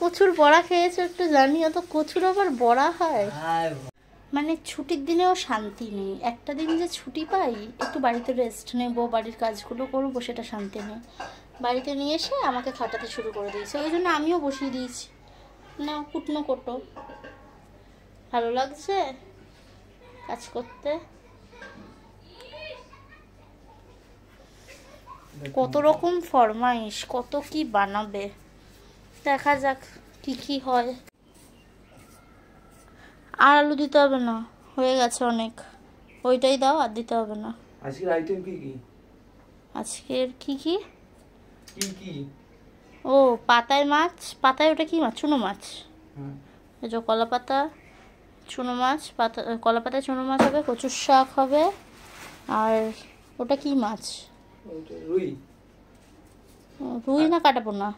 কচুর বড়া খেয়েছো একটু জানিও তো, কচুর আবার বড়া হয়? মানে ছুটির দিনেও শান্তি নেই, একটা দিন যে ছুটি পাই একটু বাড়িতে রেস্ট নেবো, বাড়ির কাজগুলো করবো, সেটা শান্তি নেই। বাড়িতে নিয়ে এসে আমাকে খাটাতে শুরু করে দিয়েছে, ওই জন্য আমিও বসিয়ে দিয়েছি। না কুটনো কোটো, ভালো লাগছে কাজ করতে। কত রকম ফরমাইশ, কত কি বানাবে, দেখা যাক কি কি হয়। আর আলু দিতে হবে না, হয়ে গেছে অনেক, ওইটাই দাও, আর দিতে হবে না। আজকের আইটেম কি কি? আজকের কি কি কি কি? ও পাতায় মাছ, পাতায় ওটা কি মাছ? চুনো মাছ। এই যে কলা পাতা চুনো মাছ, পাতা কলা পাতায় চুনো মাছ হবে, কচুর শাক হবে, আর ওটা কি মাছ? রুই। রুই না কাটাপোনা,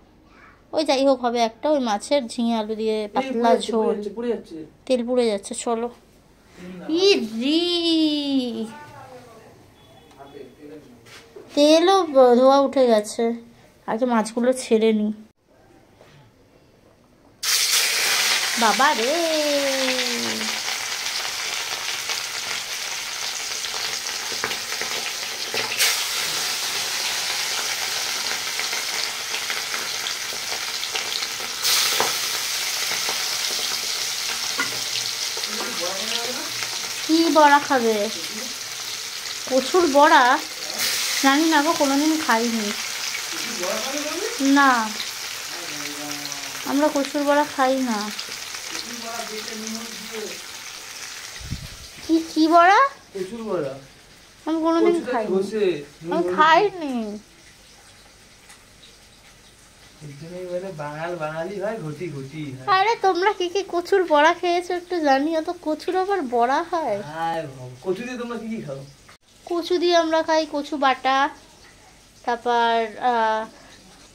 ওই যাই হোক হবে একটা, ওই মাছের ঝিঙে আলু দিয়ে পাতলা ঝোল। তেল পুড়ে যাচ্ছে, চলো। তেলও ধোয়া উঠে গেছে, আগে মাছগুলো ছেড়ে নি। বাবা রে, কি বড়া খাবে? কচুর বড়া? জানি না গো, কোনোদিন খাইনি। না, আমরা কচুর বড়া খাই না। কি কি বড়া? কচুর বড়া আমি কোনোদিন খাইনি, আমি খাইনি। আরে তোমরা কি কি কচুর বড়া খেয়েছো একটু জানিও তো, কচুর আবার বড়া হয়? কচু দিয়ে তোমরা কি কি খাও? কচু দিয়ে আমরা খাই কচু বাটা, তারপর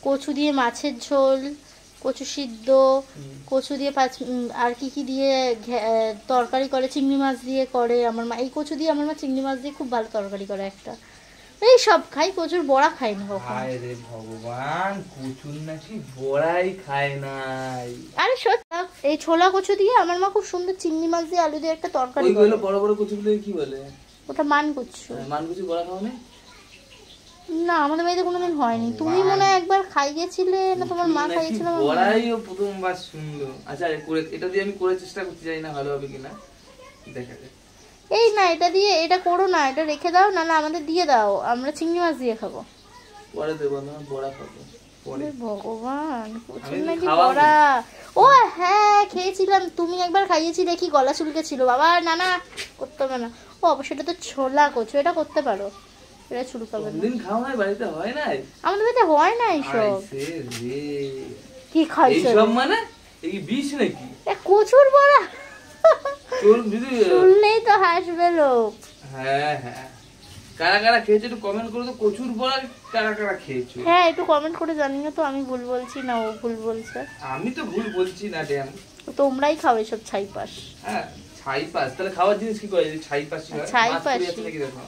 কচু দিয়ে মাছের ঝোল, কচু সিদ্ধ, কচু দিয়ে আর কি কি দিয়ে তরকারি করে, চিংড়ি মাছ দিয়ে করে আমার মা। এই কচু দিয়ে আমার মা চিংড়ি মাছ দিয়ে খুব ভালো তরকারি করে একটা। এই সব খাই, কচুর বড়া খাই না কখনো। হায় রে ভগবান, কচুর নাকি বড়াই খায় নাই? আরে সত্যি, এই ছোলা কচু দিয়ে আমার মা খুব সুন্দর চিংড়ি মাছ দিয়ে আলু দিয়ে একটা তরকারি করে। ওইগুলো বড় বড় কচুগুলো কি বলে? ওটা মান কচু। মান কচু বড়া খাও না? না, আমাদের বাড়িতে কোনোদিন হয়নি। তুমি মনে হয় একবার খাইয়েছিলে না, তোমার মা খাইয়েছিল? বড়াইও প্রথমবার শুনলো। আচ্ছা এটা দিয়ে আমি করে চেষ্টা করতে চাই না ভালো হবে কিনা, দেখা যাক। এই না, এটা দিয়ে এটা করো না, এটা রেখে দাও, না না আমাদের দিয়ে দাও, আমরা চিংড়ি মাছ দিয়ে খাবো। পরে দেবো না, বড়া খাবো পরে। ভগবান, কচুর নাকি বড়া? ও হ্যাঁ, খেয়েছিলাম, তুমি একবার খাইয়েছি দেখি, গলা চুলকে ছিল। বাবা না না, করতে হবে না। ও অবশ্যই এটা তো ছোলা কচু, এটা করতে পারো, এটা চুলকাবে না। দিন খাও না, বাড়িতে হয় না? আমাদের বাড়িতে হয় না এইসব। কি খাইছো এইসব? মানে এই বিষ নাকি? কচুর বড়া যদি শুনলেই তো হাসবে লোক। হ্যাঁ হ্যাঁ, কারা কারা খেয়েছো একটু কমেন্ট করো তো, কচুর বড়া কারা কারা খেয়েছো? হ্যাঁ একটু কমেন্ট করে জানিও তো, আমি ভুল বলছি না ও ভুল বলছে? আমি তো ভুল বলছি না ড্যাম, তোমরাই খাও এসব ছাইপাস। হ্যাঁ ছাইপাস, তাহলে খাওয়ার জিনিস কি করে ছাইপাস? ছাইপাস নাকি দেখো